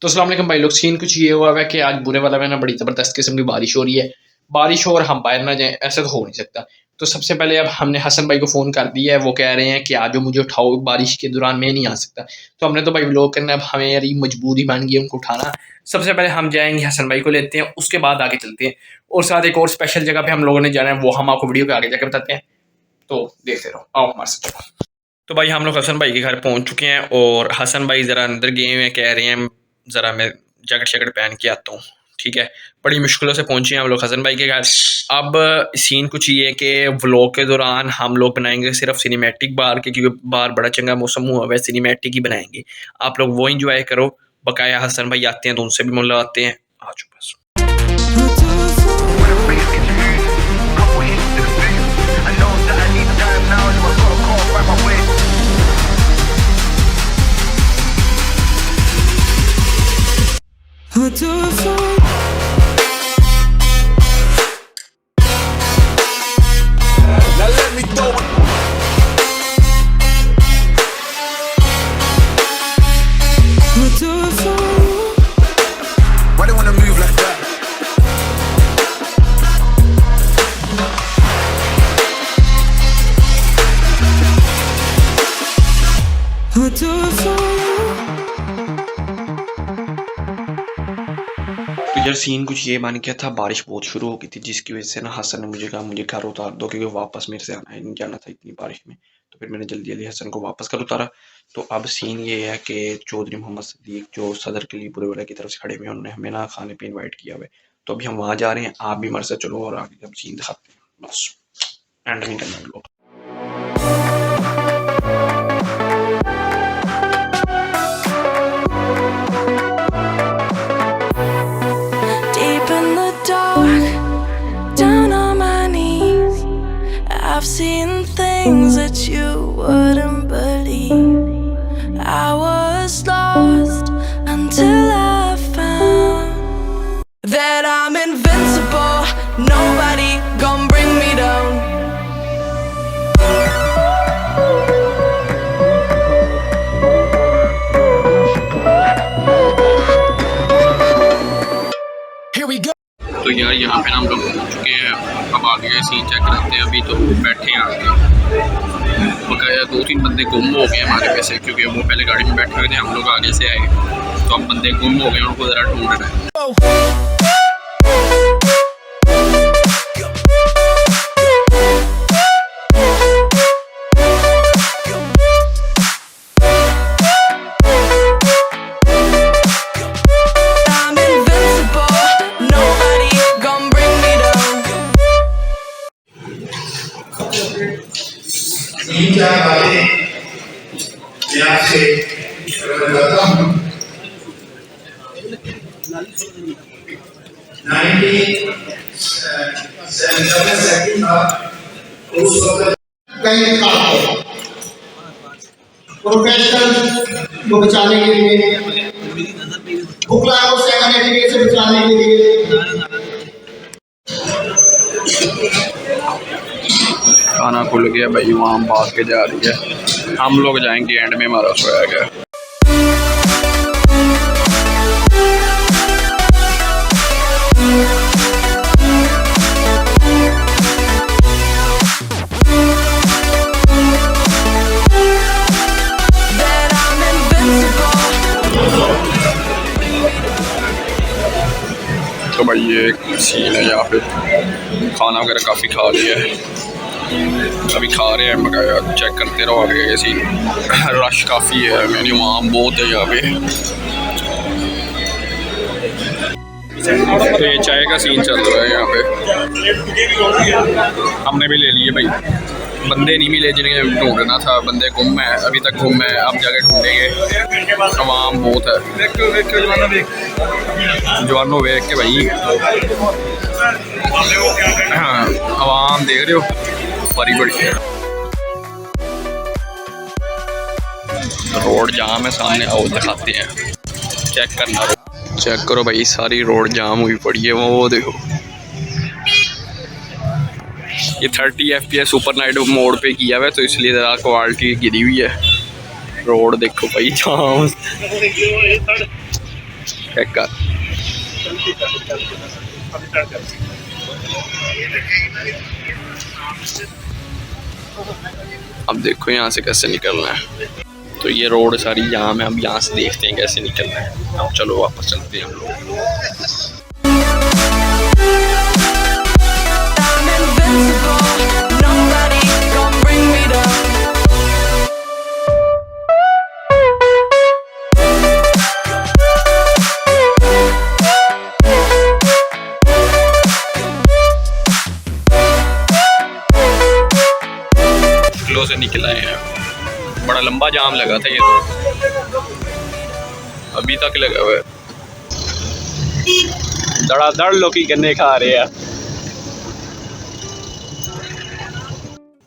तो अस्सलाम वालेकुम भाई लोग, सीन कुछ ये हुआ है कि आज बुरेवाला में ना बड़ी ज़बरदस्त किस्म की बारिश हो रही है। बारिश हो और हम बाहर ना जाएं, ऐसा तो हो नहीं सकता। तो सबसे पहले अब हमने हसन भाई को फ़ोन कर दिया है, वो कह रहे हैं कि आज मुझे उठाओ, बारिश के दौरान मैं नहीं आ सकता। तो हमने तो भाई व्लॉग करना, अब हमें यार ये मजबूरी बन गई उनको उठाना। सबसे पहले हम जाएंगे हसन भाई को लेते हैं, उसके बाद आगे चलते हैं। और साथ एक और स्पेशल जगह पे हम लोगों ने जाना है, वो हम आपको वीडियो के आगे जाकर बताते हैं। तो देखते रहो, आओ हमारे साथ चलो। तो भाई हम लोग हसन भाई के घर पहुंच चुके हैं और हसन भाई ज़रा अंदर गए हुए हैं, कह रहे हैं ज़रा मैं जैकेट शैकेट पहन के आता हूँ। ठीक है, बड़ी मुश्किलों से पहुंचे हैं हम लोग हसन भाई के घर। अब सीन कुछ ये है कि व्लॉग के दौरान हम लोग बनाएंगे सिर्फ सिनेमैटिक बाहर के, क्योंकि बाहर बड़ा चंगा मौसम हुआ हुआ है, सिनेमैटिक ही बनाएंगे। आप लोग वो इंजॉय करो। बकाया हसन भाई आते हैं तो उनसे भी मुलाकात हैं। आ चुका बस। तो यार सीन कुछ ये बन गया था, बारिश बहुत शुरू हो गई थी, जिसकी वजह से ना हसन ने मुझे कहा मुझे घर उतार दो, क्योंकि वापस मेरे से आना जाना था इतनी बारिश में। तो फिर मैंने जल्दी जल्दी हसन को वापस कर उतारा। तो अब सीन ये है कि चौधरी मोहम्मद सदीक जो सदर के लिए बुरेवाला की तरफ से खड़े हुए हैं, उन्होंने हमें ना खाने पे इन्वाइट किया हुआ है। तो अभी हम वहाँ जा रहे हैं, आप भी हमारे साथ चलो और आगे अब सीन दिखाते हैं। बस एंड नहीं करना है लोग। I've seen things that you wouldn't believe. I was lost until I found that I'm invincible. Nobody gonna bring me down. Here we go. तो यार यहाँ पे हम लोग पहुँच चुके हैं। अब आगे का सीन चेक करते हैं। अभी तो बैठे हैं आगे, बकाया 2-3 बंदे गुम हो गए हमारे में से, क्योंकि वो पहले गाड़ी में बैठे हुए थे, हम लोग आगे से आए। तो अब बंदे गुम हो गए, उनको ज़रा ढूंढना है। क्या बातें मैं आपसे बताता हूँ। 1977 था, उस वक्त कई प्रोफेशनल को बचाने के लिए, भुखलाओं से बचाने के लिए खाना खुल गया भाई, वहाँ भाग के जा रही है। हम लोग जाएंगे एंड में, हमारा सोया गया। तो भाई ये एक सीन है, यहाँ पे खाना वगैरह काफ़ी खा लिया है, अभी खा रहे हैं। मगर चेक करते रहो आगे ये सीन। रश काफ़ी है, मैंने वहाँ बहुत है यहाँ पे। तो ये चाय का सीन चल रहा है यहाँ पे। हमने भी ले लिए भाई, बंदे नहीं मिले जिन्हें ढूंढना था, बंदे गुम है, अभी तक गुम है, अब जाके ढूंढेंगे। आवाम बहुत है, जवानों वेख के भाई। हाँ आवाम देख रहे हो, बड़ी बड़ी है। रोड जाम है सामने, आओ दिखाते हैं। चेक करना, चेक करो भाई, सारी रोड जाम हुई पड़ी है। वो देखो, ये 30 FPS सुपर नाइट मोड पे किया हुआ है, तो इसलिए ज़रा क्वालिटी गिरी हुई है। रोड देखो भाई जाम। चेक कर। अब देखो यहाँ से कैसे निकलना है। तो ये रोड सारी जाम है, अब यहाँ से देखते हैं कैसे निकलना है। अब चलो वापस चलते हैं हम लोग। से निकल आए हैं। बड़ा लंबा जाम लगा था ये तो, अभी तक लगा हुआ है। धड़ाधड़ लोग गन्ने खा रहे हैं।